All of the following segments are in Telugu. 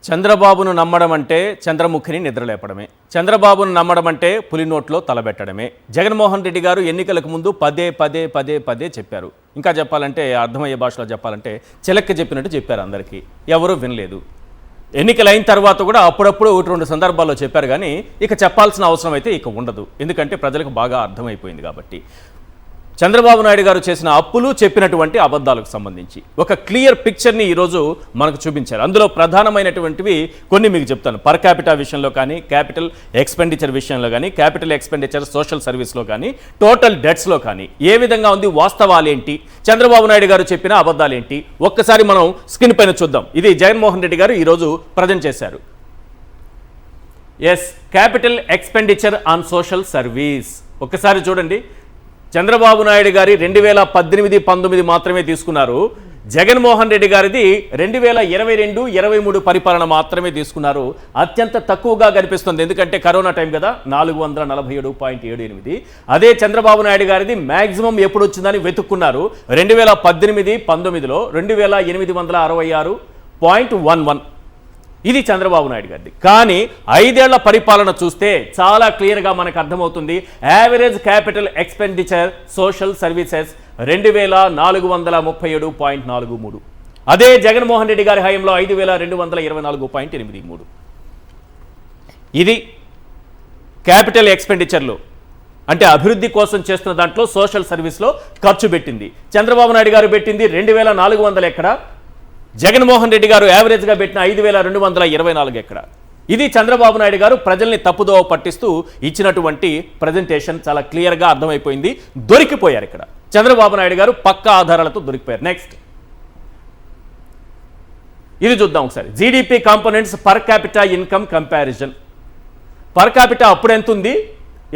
చంద్రబాబును నమ్మడం అంటే చంద్రముఖిని నిద్రలేపడమే. చంద్రబాబును నమ్మడం అంటే పులి నోట్లో తలబెట్టడమే. జగన్మోహన్ రెడ్డి గారు ఎన్నికలకు ముందు పదే పదే పదే పదే చెప్పారు. ఇంకా చెప్పాలంటే అర్థమయ్యే భాషలో చెప్పాలంటే చిలక్క చెప్పినట్టు చెప్పారు అందరికీ. ఎవరూ వినలేదు. ఎన్నికలైన తర్వాత కూడా అప్పుడప్పుడు ఒకటి రెండు సందర్భాల్లో చెప్పారు కానీ ఇక చెప్పాల్సిన అవసరం అయితే ఇక ఉండదు. ఎందుకంటే ప్రజలకు బాగా అర్థమైపోయింది కాబట్టి. చంద్రబాబు నాయుడు గారు చేసిన అప్పులు చెప్పినటువంటి అబద్ధాలకు సంబంధించి ఒక క్లియర్ పిక్చర్ని ఈరోజు మనకు చూపించారు. అందులో ప్రధానమైనటువంటివి కొన్ని మీకు చెప్తాను. పర్ క్యాపిటా విషయంలో కానీ, క్యాపిటల్ ఎక్స్పెండిచర్ విషయంలో కానీ, క్యాపిటల్ ఎక్స్పెండిచర్ సోషల్ సర్వీస్లో కానీ, టోటల్ డెట్స్లో కానీ ఏ విధంగా ఉంది, వాస్తవాలేంటి, చంద్రబాబు నాయుడు గారు చెప్పిన అబద్ధాలేంటి ఒక్కసారి మనం స్క్రీన్ పైన చూద్దాం. ఇది జగన్మోహన్ రెడ్డి గారు ఈరోజు ప్రజెంట్ చేశారు. Yes, capital expenditure on social service ఒక్కసారి చూడండి. చంద్రబాబు నాయుడు గారి 2018-19 మాత్రమే తీసుకున్నారు. జగన్మోహన్ రెడ్డి గారిది 2022-23 పరిపాలన మాత్రమే తీసుకున్నారు. అత్యంత తక్కువగా కనిపిస్తుంది, ఎందుకంటే కరోనా టైం కదా. 447.78. అదే చంద్రబాబు నాయుడు గారిది మ్యాక్సిమం ఎప్పుడు వచ్చిందని వెతుక్కున్నారు. 2018-19లో 2866.11. ఇది చంద్రబాబు నాయుడు గారిది. కానీ 5 ఏళ్ల పరిపాలన చూస్తే చాలా క్లియర్గా మనకు అర్థమవుతుంది. Average capital expenditure social services 2437.43. అదే జగన్మోహన్ రెడ్డి గారి హయాంలో 5224.83. ఇది క్యాపిటల్ ఎక్స్పెండిచర్లో అంటే అభివృద్ధి కోసం చేస్తున్న దాంట్లో సోషల్ సర్వీస్లో ఖర్చు పెట్టింది. చంద్రబాబు నాయుడు గారు పెట్టింది 2400 ఎక్కడ, జగన్మోహన్ రెడ్డి గారు యావరేజ్గా పెట్టిన 5224 ఎక్కడ. ఇది చంద్రబాబు నాయుడు గారు ప్రజల్ని తప్పుదోవ పట్టిస్తూ ఇచ్చినటువంటి ప్రజెంటేషన్ చాలా క్లియర్గా అర్థమైపోయింది. దొరికిపోయారు ఇక్కడ చంద్రబాబు నాయుడు గారు, పక్కా ఆధారాలతో దొరికిపోయారు. నెక్స్ట్ ఇది చూద్దాం ఒకసారి. GDP components per capita income comparison. Per capita అప్పుడు ఎంత ఉంది,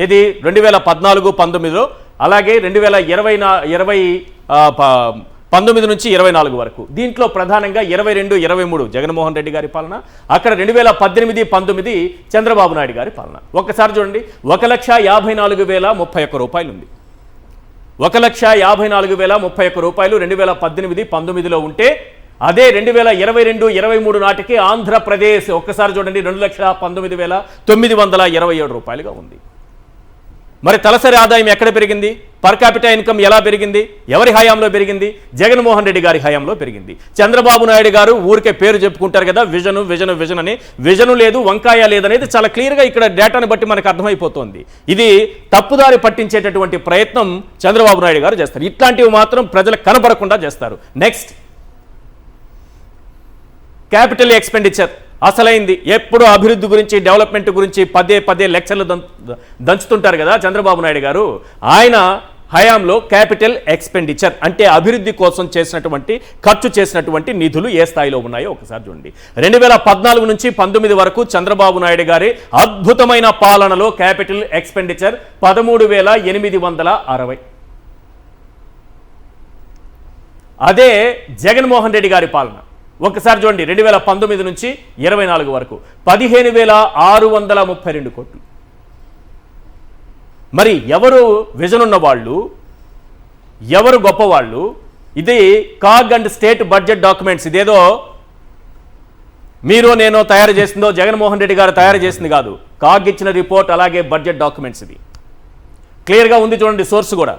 ఇది 2014-19లో, అలాగే 2019 నుంచి 24 వరకు. దీంట్లో ప్రధానంగా 22-23 జగన్మోహన్ రెడ్డి గారి పాలన, అక్కడ 2018-19 చంద్రబాబు నాయుడు గారి పాలన. ఒక్కసారి చూడండి, 1,54,031 రూపాయలు ఉంది. 1,54,031 రూపాయలు 2018-19లో ఉంటే, అదే 2022-23 నాటికి ఆంధ్రప్రదేశ్ ఒక్కసారి చూడండి 2,19,927 రూపాయలుగా ఉంది. మరి తలసరి ఆదాయం ఎక్కడ పెరిగింది, పర్ క్యాపిటా ఇన్కమ్ ఎలా పెరిగింది, ఎవరి హయాంలో పెరిగింది, జగన్మోహన్ రెడ్డి గారి హయాంలో పెరిగింది. చంద్రబాబు నాయుడు గారు ఊరికే పేరు చెప్పుకుంటారు కదా, విజన్ విజన్ విజన్ అని. విజను లేదు, వంకాయ లేదనేది చాలా క్లియర్గా ఇక్కడ డేటాను బట్టి మనకు అర్థమైపోతుంది. ఇది తప్పుదారి పట్టించేటటువంటి ప్రయత్నం చంద్రబాబు నాయుడు గారు చేస్తారు. ఇట్లాంటివి మాత్రం ప్రజలకు కనబడకుండా చేస్తారు. నెక్స్ట్ క్యాపిటల్ ఎక్స్పెండిచర్ అసలైంది. ఎప్పుడు అభివృద్ధి గురించి, డెవలప్మెంట్ గురించి పదే పదే లెక్చర్లు దంచుతుంటారు కదా చంద్రబాబు నాయుడు గారు. ఆయన హయాంలో క్యాపిటల్ ఎక్స్పెండిచర్ అంటే అభివృద్ధి కోసం చేసినటువంటి, ఖర్చు చేసినటువంటి నిధులు ఏ స్థాయిలో ఉన్నాయో ఒకసారి చూడండి. 2014 నుంచి 19 వరకు చంద్రబాబు నాయుడు గారి అద్భుతమైన పాలనలో క్యాపిటల్ ఎక్స్పెండిచర్ 13,860. అదే జగన్మోహన్ రెడ్డి గారి పాలన ఒకసారి చూడండి 2019 నుంచి 24 వరకు 15,632 కోట్లు. మరి ఎవరు విజన్ ఉన్నవాళ్ళు, ఎవరు గొప్పవాళ్ళు? ఇది CAG and state budget documents. ఇదేదో మీరో నేనో తయారు చేసిందో, జగన్మోహన్ రెడ్డి గారు తయారు చేసింది కాదు. కాగ్ ఇచ్చిన రిపోర్ట్, అలాగే బడ్జెట్ డాక్యుమెంట్స్. ఇది క్లియర్గా ఉంది చూడండి, సోర్స్ కూడా.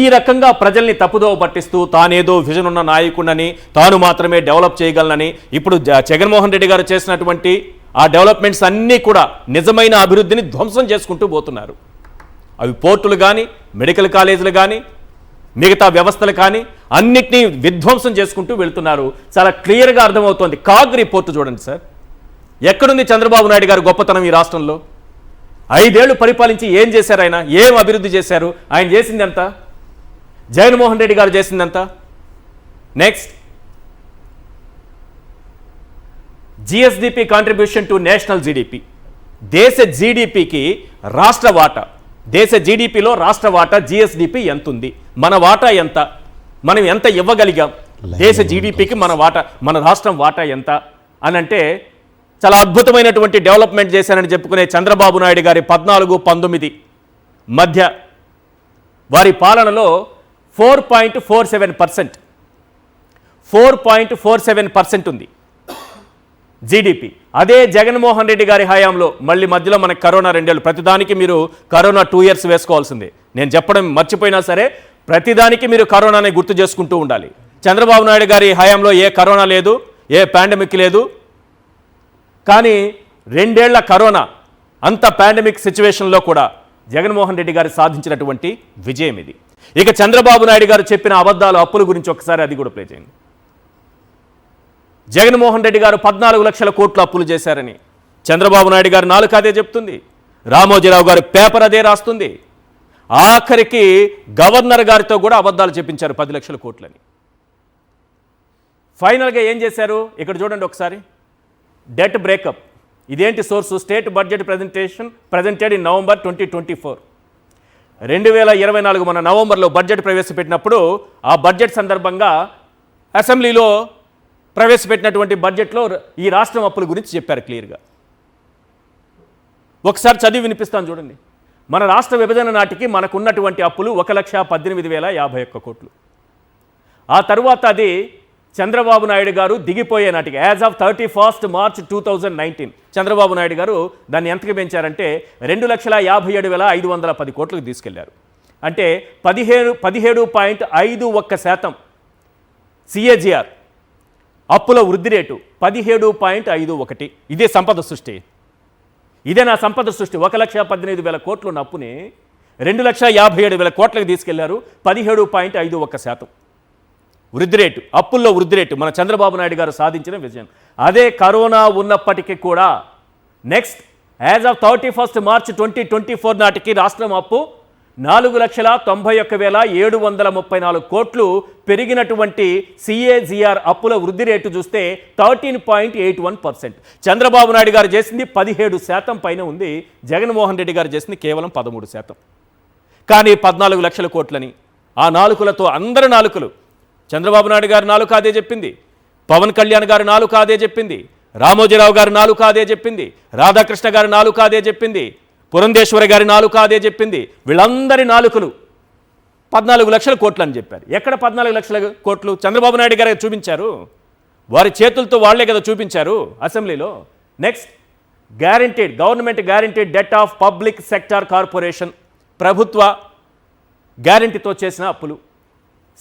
ఈ రకంగా ప్రజల్ని తప్పుదోవ పట్టిస్తూ తానేదో విజన్ ఉన్న నాయకుడిని, తాను మాత్రమే డెవలప్ చేయగలనని, ఇప్పుడు జగన్మోహన్ రెడ్డి గారు చేసినటువంటి ఆ డెవలప్మెంట్స్ అన్నీ కూడా నిజమైన అభివృద్ధిని ధ్వంసం చేసుకుంటూ పోతున్నారు. అవి పోర్టులు కానీ, మెడికల్ కాలేజీలు కానీ, మిగతా వ్యవస్థలు కానీ అన్నిటినీ విధ్వంసం చేసుకుంటూ వెళ్తున్నారు. చాలా క్లియర్గా అర్థమవుతోంది. కాగ్ రిపోర్టు చూడండి సార్. ఎక్కడుంది చంద్రబాబు నాయుడు గారు గొప్పతనం ఈ రాష్ట్రంలో? 5 ఏళ్లు పరిపాలించి ఏం చేశారు ఆయన? ఏం అభివృద్ధి చేశారు? ఆయన చేసింది ఎంత, జగన్మోహన్ రెడ్డి గారు చేసిందంతా? Next GSDP contribution to national GDP. దేశ జీడిపికి రాష్ట్ర వాటా, దేశ జీడిపిలో రాష్ట్ర వాటా జిఎస్డిపి ఎంత ఉంది, మన వాటా ఎంత, మనం ఎంత ఇవ్వగలిగాం దేశ జీడిపికి, మన వాటా, మన రాష్ట్రం వాటా ఎంత అని అంటే చాలా అద్భుతమైనటువంటి డెవలప్మెంట్ చేశానని చెప్పుకునే చంద్రబాబు నాయుడు గారి 14-19 మధ్య వారి పాలనలో 4.47% 4.47% ఉంది. జీడిపి. అదే జగన్మోహన్ రెడ్డి గారి హయాంలో మళ్ళీ మధ్యలో మనకి కరోనా 2 ఏళ్ళు, ప్రతిదానికి మీరు కరోనా 2 years వేసుకోవాల్సిందే. నేను చెప్పడం మర్చిపోయినా సరే ప్రతిదానికి మీరు కరోనాని గుర్తు చేసుకుంటూ ఉండాలి. చంద్రబాబు నాయుడు గారి హయాంలో ఏ కరోనా లేదు, ఏ పాండమిక్ లేదు. కానీ 2 ఏళ్ల కరోనా అంత పాండమిక్ సిచ్యువేషన్లో కూడా జగన్మోహన్ రెడ్డి గారు సాధించినటువంటి విజయం ఇది. ఇక చంద్రబాబు నాయుడు గారు చెప్పిన అబద్ధాలు, అప్పుల గురించి ఒకసారి అది కూడా ప్లే చేయండి. జగన్మోహన్ రెడ్డి గారు 14 లక్షల కోట్లు అప్పులు చేశారని చంద్రబాబు నాయుడు గారు నాలుక అదే చెప్తుంది, రామోజీరావు గారు పేపర్ అదే రాస్తుంది. ఆఖరికి గవర్నర్ గారితో కూడా అబద్ధాలు చెప్పించారు 10 లక్షల కోట్లని. ఫైనల్గా ఏం చేశారు ఇక్కడ చూడండి ఒకసారి. Debt breakup. ఇదేంటి source? State budget presented in November 2024. 2024 మన నవంబర్లో బడ్జెట్ ప్రవేశపెట్టినప్పుడు ఆ బడ్జెట్ సందర్భంగా అసెంబ్లీలో ప్రవేశపెట్టినటువంటి బడ్జెట్లో ఈ రాష్ట్రం అప్పుల గురించి చెప్పారు క్లియర్గా. ఒకసారి చదివి వినిపిస్తాను చూడండి. మన రాష్ట్ర విభజన నాటికి మనకున్నటువంటి అప్పులు 1,18,051 కోట్లు. ఆ తరువాత అది చంద్రబాబు నాయుడు గారు దిగిపోయే నాటికి as of 31st March 2019 Chandrababu Naidu గారు దాన్ని ఎంతకు పెంచారంటే 2,57,510 కోట్లకు తీసుకెళ్లారు. అంటే 17.51% CAGR అప్పుల వృద్ధి రేటు 17.51. ఇదే సంపద సృష్టి. ఇదే నా సంపద సృష్టి. 1,18,000 కోట్లు ఉన్న అప్పుని 2,57,000 కోట్లకు తీసుకెళ్లారు. 17.51% వృద్ధి రేటు, అప్పుల్లో వృద్ధి రేటు మన చంద్రబాబు నాయుడు గారు సాధించిన విజయం. అదే కరోనా ఉన్నప్పటికీ కూడా next as of 31st March 2024 నాటికి రాష్ట్రం అప్పు 4,91,734 కోట్లు పెరిగినటువంటి CAGR అప్పుల వృద్ధి రేటు చూస్తే 13.81%. చంద్రబాబు నాయుడు గారు చేసింది 17% పైన ఉంది. జగన్మోహన్ రెడ్డి గారు చేసింది కేవలం 13%. కానీ 14 లక్షల కోట్లని ఆ నాలుకలతో అందరి నాలుకలు, చంద్రబాబు నాయుడు గారు నాలుక అదే చెప్పింది, పవన్ కళ్యాణ్ గారు నాలుక అదే చెప్పింది, రామోజీరావు గారు నాలుక అదే చెప్పింది, రాధాకృష్ణ గారు నాలుక అదే చెప్పింది, పురంధేశ్వరి గారి నాలుక అదే చెప్పింది. వీళ్ళందరి నాలుకలు 14 లక్షల కోట్లు అని చెప్పారు. ఎక్కడ 14 లక్షల కోట్లు? చంద్రబాబు నాయుడు గారు చూపించారు, వారి చేతులతో వాళ్లే కదా చూపించారు అసెంబ్లీలో. Next government guaranteed det of public sector corporation, ప్రభుత్వ గ్యారంటీతో చేసిన అప్పులు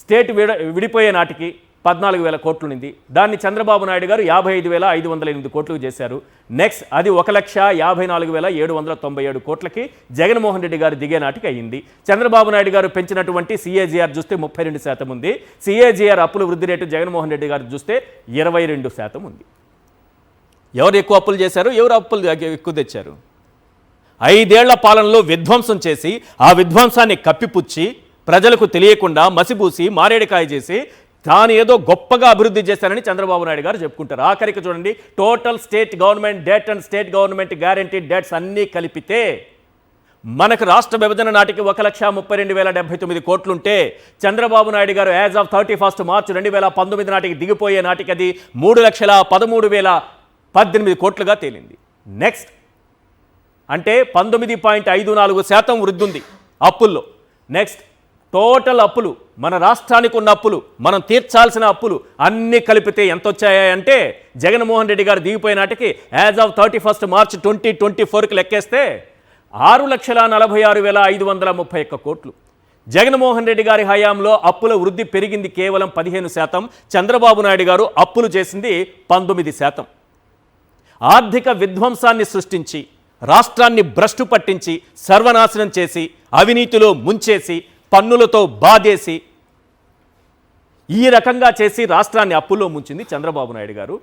స్టేట్ విడిపోయే నాటికి 14,000 కోట్లు ఉంది. దాన్ని చంద్రబాబు నాయుడు గారు 55,508 కోట్లకు చేశారు. నెక్స్ట్ అది 1,54,797 కోట్లకి జగన్మోహన్ రెడ్డి గారు దిగే నాటికి అయ్యింది. చంద్రబాబు నాయుడు గారు పెంచినటువంటి CAGR చూస్తే 32% ఉంది. CAGR అప్పుల వృద్ధి రేటు జగన్మోహన్ రెడ్డి గారు చూస్తే 22% ఉంది. ఎవరు ఎక్కువ అప్పులు చేశారు, ఎవరు అప్పులు ఎక్కువ తెచ్చారు? 5 ఏళ్ల పాలనలో విధ్వంసం చేసి ఆ విధ్వంసాన్ని కప్పిపుచ్చి ప్రజలకు తెలియకుండా మసిబూసి మారేడుకాయ చేసి తాను ఏదో గొప్పగా అభివృద్ధి చేశారని చంద్రబాబు నాయుడు గారు చెప్పుకుంటారు. ఆఖరికి చూడండి, total state government debt and state government guaranteed debts అన్నీ కలిపితే మనకు రాష్ట్ర విభజన నాటికి 1,32,079 కోట్లుంటే చంద్రబాబు నాయుడు గారు యాజ్ ఆఫ్ 31st March 2019 నాటికి దిగిపోయే నాటికి అది 3,13,018 కోట్లుగా తేలింది. నెక్స్ట్ అంటే 19.54% వృద్ధి ఉంది అప్పుల్లో. నెక్స్ట్ టోటల్ అప్పులు, మన రాష్ట్రానికి ఉన్న అప్పులు, మనం తీర్చాల్సిన అప్పులు అన్నీ కలిపితే ఎంత వచ్చాయంటే జగన్మోహన్ రెడ్డి గారు దిగిపోయే నాటికి యాజ్ ఆఫ్ 31st March 2024కి లెక్కేస్తే 6,46,531 కోట్లు. జగన్మోహన్ రెడ్డి గారి హయాంలో అప్పుల వృద్ధి పెరిగింది కేవలం 15%. చంద్రబాబు నాయుడు గారు అప్పులు చేసింది 19%. ఆర్థిక విధ్వంసాన్ని సృష్టించి రాష్ట్రాన్ని భ్రష్టు పట్టించి సర్వనాశనం చేసి అవినీతిలో ముంచేసి పన్నులతో బాధేసి ఈ రకంగా చేసి రాష్ట్రాన్ని అప్పుల్లో ముంచింది చంద్రబాబు నాయుడు గారు.